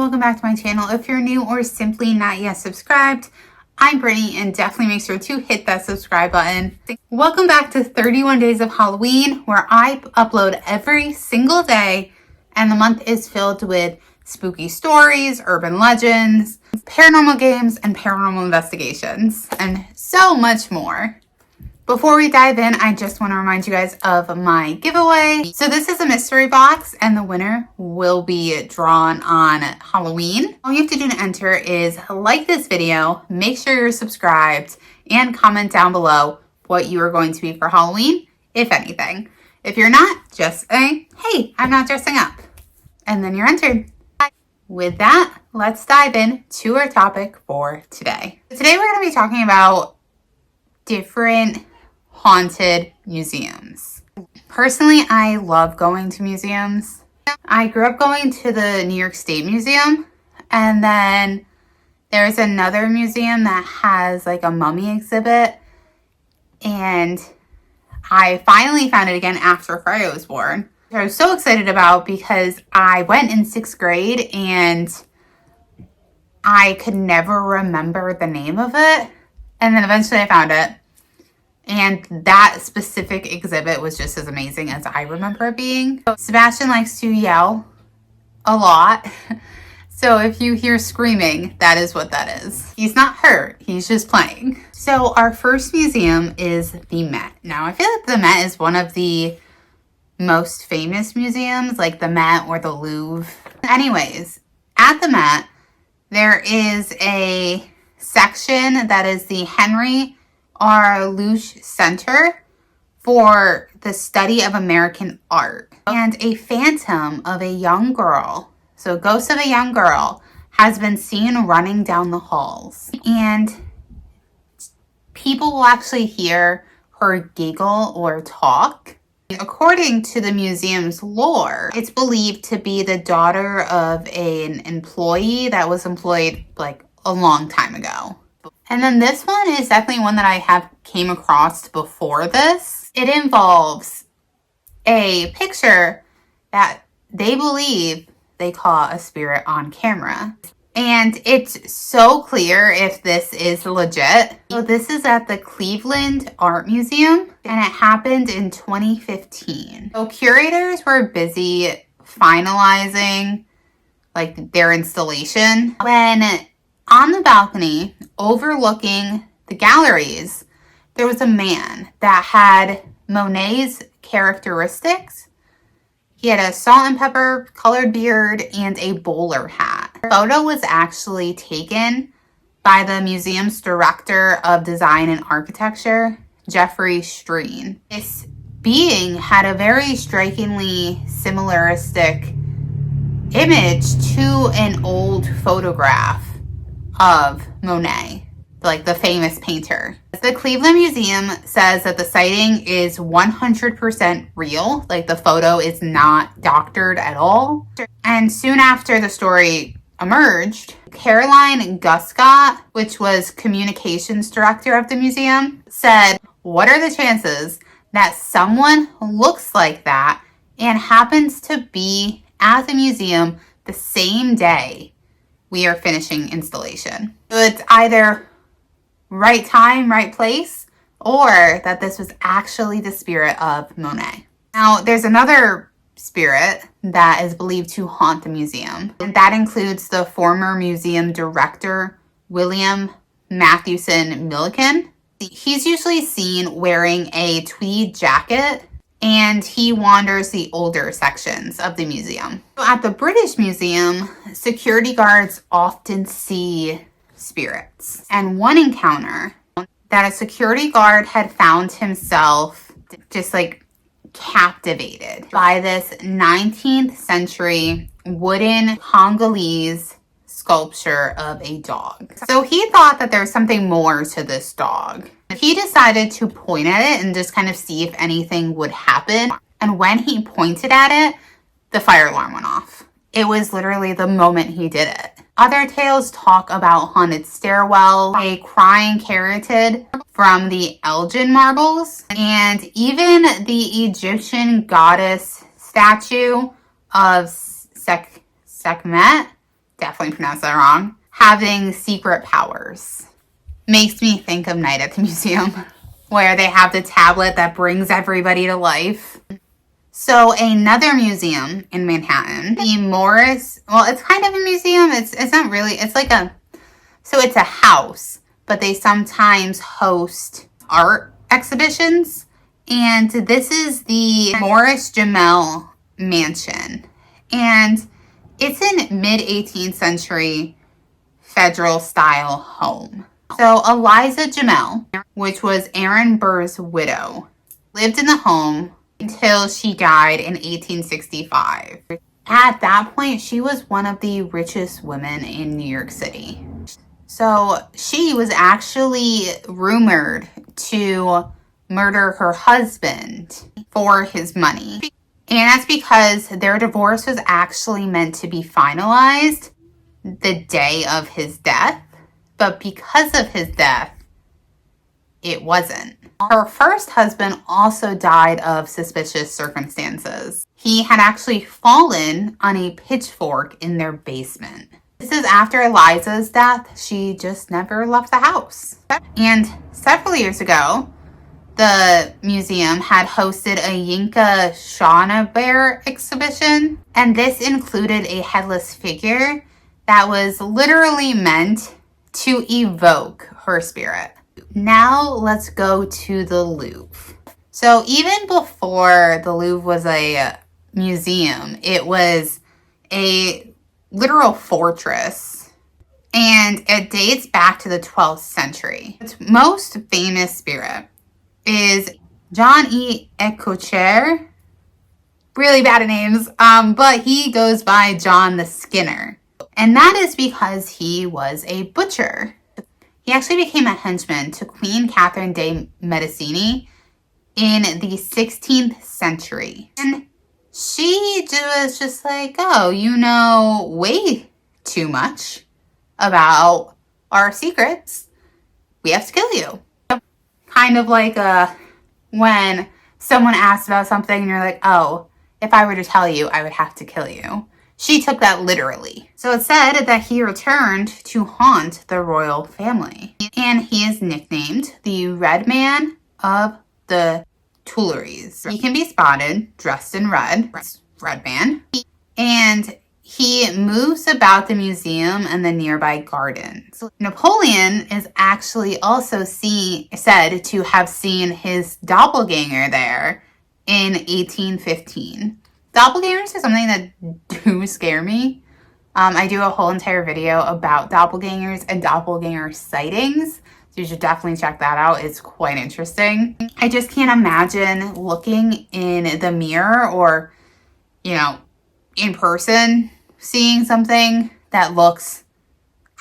welcome back to my channel. If you're new or simply not yet subscribed, I'm Brittany, and definitely make sure to hit that subscribe button. Welcome back to 31 Days of Halloween, where I upload every single day, and the month is filled with spooky stories, urban legends, paranormal games, and paranormal investigations, and so much more. Before we dive in, I just want to remind you guys of my giveaway. So this is a mystery box, and the winner will be drawn on Halloween. All you have to do to enter is like this video, make sure you're subscribed, and comment down below what you are going to be for Halloween, if anything. If you're not, just say, hey, I'm not dressing up. And then you're entered. With that, let's dive in to our topic for today. Today we're going to be talking about different haunted museums. Personally, I love going to museums. I grew up going to the New York State Museum, and then there's another museum that has like a mummy exhibit, and I finally found it again after Freya was born. I was so excited about because I went in 6th grade and I could never remember the name of it, and then eventually I found it. And that specific exhibit was just as amazing as I remember it being. Sebastian likes to yell a lot. So if you hear screaming, that is what that is. He's not hurt, he's just playing. So our first museum is the Met. Now I feel like the Met is one of the most famous museums, like the Met or the Louvre. Anyways, at the Met, there is a section that is the Henry R. Luce Center for the Study of American Art. And a phantom of a young girl, so a ghost of a young girl, has been seen running down the halls. And people will actually hear her giggle or talk. According to the museum's lore, it's believed to be the daughter of an employee that was employed like a long time ago. And then this one is definitely one that I have came across before this. It involves a picture that they believe they caught a spirit on camera. And it's so clear if this is legit. So this is at the Cleveland Art Museum, and it happened in 2015. So curators were busy finalizing like their installation when on the balcony overlooking the galleries, there was a man that had Monet's characteristics. He had a salt and pepper colored beard and a bowler hat. The photo was actually taken by the museum's director of design and architecture, Jeffrey Streen. This being had a very strikingly similaristic image to an old photograph of Monet, like the famous painter. The Cleveland Museum says that the sighting is 100% real, like the photo is not doctored at all. And soon after the story emerged, Caroline Guscott, which was communications director of the museum, said, "What are the chances that someone looks like that and happens to be at the museum the same day we are finishing installation?" So it's either right time, right place, or that this was actually the spirit of Monet. Now, there's another spirit that is believed to haunt the museum, and that includes the former museum director, William Mathewson Milliken. He's usually seen wearing a tweed jacket, and he wanders the older sections of the museum. So at the British Museum, security guards often see spirits. And one encounter that a security guard had found himself just like captivated by this 19th century wooden Congolese sculpture of a dog. So he thought that there was something more to this dog. He decided to point at it and just kind of see if anything would happen. And when he pointed at it, the fire alarm went off. It was literally the moment he did it. Other tales talk about haunted stairwell, a crying caryatid from the Elgin marbles, and even the Egyptian goddess statue of Sekhmet definitely pronounced that wrong, having secret powers. Makes me think of Night at the Museum, where they have the tablet that brings everybody to life. So another museum in Manhattan, the Morris, well, it's kind of a museum. It's not really, it's like so it's a house, but they sometimes host art exhibitions. And this is the Morris Jamel Mansion. And it's an mid-18th century federal style home. So Eliza Jamel, which was Aaron Burr's widow, lived in the home until she died in 1865. At that point, she was one of the richest women in New York City. So she was actually rumored to murder her husband for his money. And that's because their divorce was actually meant to be finalized the day of his death. But because of his death, it wasn't. Her first husband also died of suspicious circumstances. He had actually fallen on a pitchfork in their basement. This is after Eliza's death. She just never left the house. And several years ago, the museum had hosted a Yinka Shawna exhibition. And this included a headless figure that was literally meant to evoke her spirit. Now let's go to the Louvre. So even before the Louvre was a museum, it was a literal fortress, and it dates back to the 12th century. Its most famous spirit is John E. Ecocher. Really bad at names, but he goes by John the Skinner. And that is because he was a butcher. He actually became a henchman to Queen Catherine de' Medici in the 16th century. And she was just like, oh, you know way too much about our secrets. We have to kill you. Kind of like when someone asks about something and you're like, oh, if I were to tell you, I would have to kill you. She took that literally. So it's said that he returned to haunt the royal family. And he is nicknamed the Red Man of the Tuileries. He can be spotted dressed in red, Red Man. And he moves about the museum and the nearby gardens. Napoleon is actually also said to have seen his doppelganger there in 1815. Doppelgangers are something that do scare me. I do a whole entire video about doppelgangers and doppelganger sightings. So you should definitely check that out. It's quite interesting. I just can't imagine looking in the mirror or, in person, seeing something that looks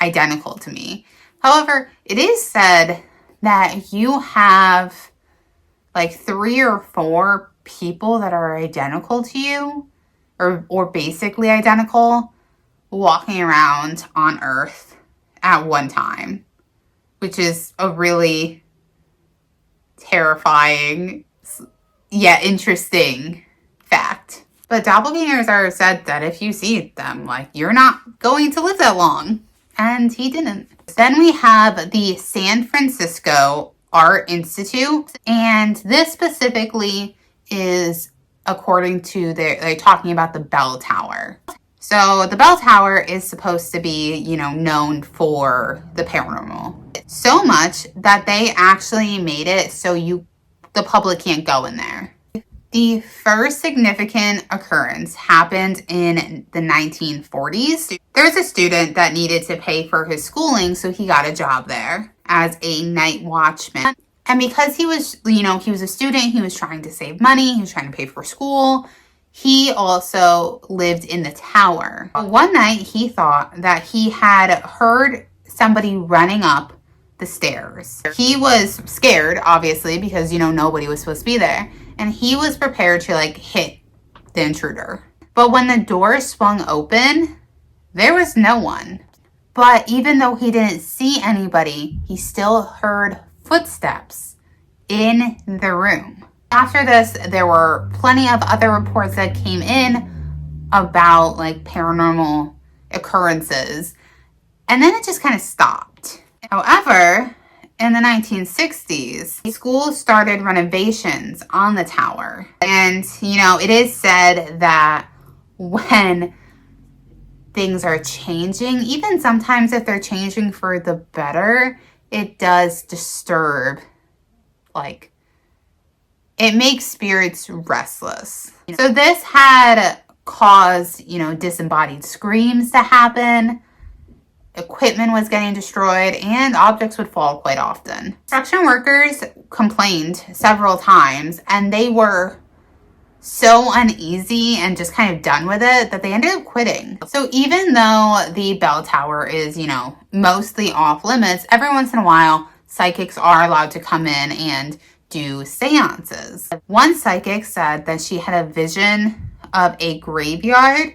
identical to me. However, it is said that you have like 3 or 4 people that are identical to you or basically identical walking around on Earth at one time, which is a really terrifying yet interesting fact. But doppelgangers are said that if you see them, you're not going to live that long. And he didn't. Then we have the San Francisco Art Institute, and this specifically is according to they're talking about the bell tower. So the bell tower is supposed to be, known for the paranormal. So much that they actually made it so the public can't go in there. The first significant occurrence happened in the 1940s. There's a student that needed to pay for his schooling, so he got a job there as a night watchman. And because he was, he was a student, he was trying to save money, he was trying to pay for school, he also lived in the tower. One night, he thought that he had heard somebody running up the stairs. He was scared, obviously, because, nobody was supposed to be there. And he was prepared to, hit the intruder. But when the door swung open, there was no one. But even though he didn't see anybody, he still heard footsteps in the room. After this, there were plenty of other reports that came in about paranormal occurrences. And then it just kind of stopped. However, in the 1960s, schools started renovations on the tower. And, it is said that when things are changing, even sometimes if they're changing for the better, it does disturb, it makes spirits restless. So this had caused, disembodied screams to happen. Equipment was getting destroyed and objects would fall quite often. Construction workers complained several times and they were so uneasy and just kind of done with it that they ended up quitting. So even though the bell tower is, mostly off limits, every once in a while, psychics are allowed to come in and do seances. One psychic said that she had a vision of a graveyard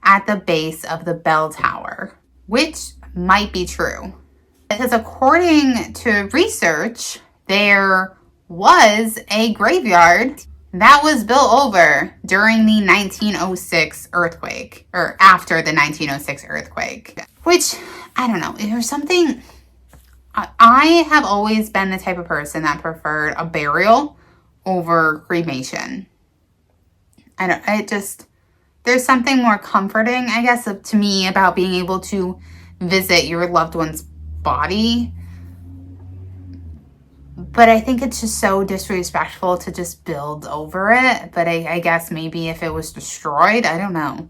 at the base of the bell tower, which might be true. Because according to research, there was a graveyard that was built over during the 1906 earthquake, or after the 1906 earthquake, which, I don't know, there's something... I have always been the type of person that preferred a burial over cremation. There's something more comforting, I guess, to me about being able to visit your loved one's body. But I think it's just so disrespectful to just build over it. But I guess maybe if it was destroyed, I don't know.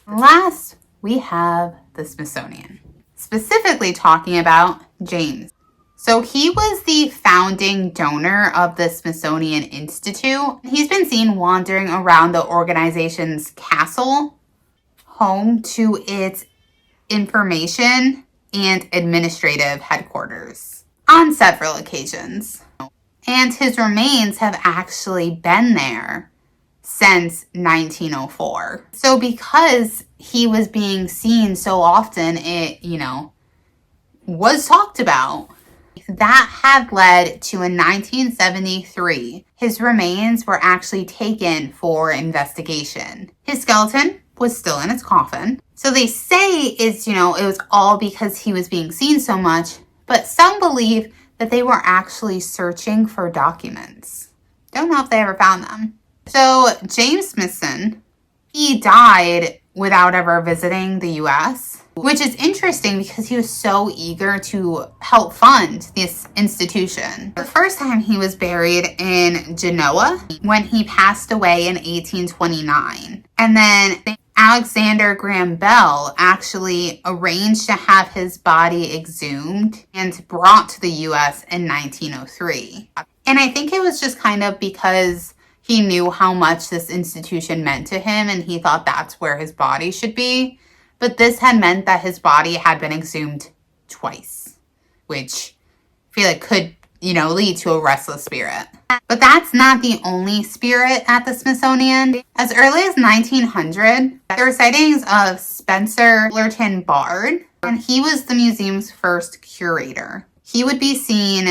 Last, we have the Smithsonian. Specifically talking about James. So he was the founding donor of the Smithsonian Institute. He's been seen wandering around the organization's castle, home to its information and administrative headquarters, on several occasions. And his remains have actually been there since 1904. So because he was being seen so often, it, was talked about. That had led to in 1973, his remains were actually taken for investigation. His skeleton was still in its coffin. So they say it was all because he was being seen so much, but some believe that they were actually searching for documents. Don't know if they ever found them. So James Smithson, he died without ever visiting the U.S., which is interesting because he was so eager to help fund this institution. The first time he was buried in Genoa when he passed away in 1829. And then Alexander Graham Bell actually arranged to have his body exhumed and brought to the U.S. in 1903. And I think it was just kind of because he knew how much this institution meant to him and he thought that's where his body should be. But this had meant that his body had been exhumed twice, which I feel like could, lead to a restless spirit. But that's not the only spirit at the Smithsonian. As early as 1900, there were sightings of Spencer Fullerton Bard, and he was the museum's first curator. He would be seen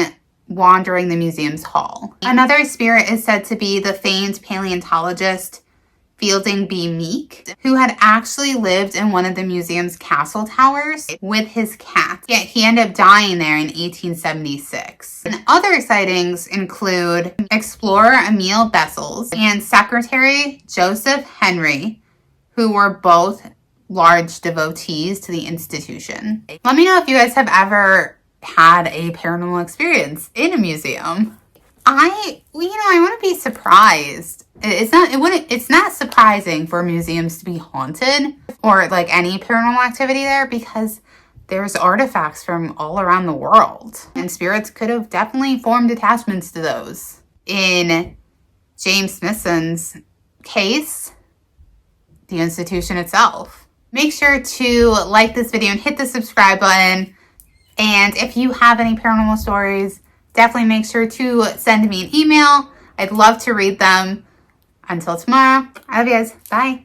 wandering the museum's hall. Another spirit is said to be the famed paleontologist Fielding B. Meek, who had actually lived in one of the museum's castle towers with his cat. Yet he ended up dying there in 1876. And other sightings include explorer Emil Bessels and secretary Joseph Henry, who were both large devotees to the institution. Let me know if you guys have ever had a paranormal experience in a museum. I want to be surprised. It's not surprising for museums to be haunted or like any paranormal activity there because there's artifacts from all around the world and spirits could have definitely formed attachments to those. In James Smithson's case, the institution itself. Make sure to like this video and hit the subscribe button. And if you have any paranormal stories, definitely make sure to send me an email. I'd love to read them. Until tomorrow, I love you guys. Bye.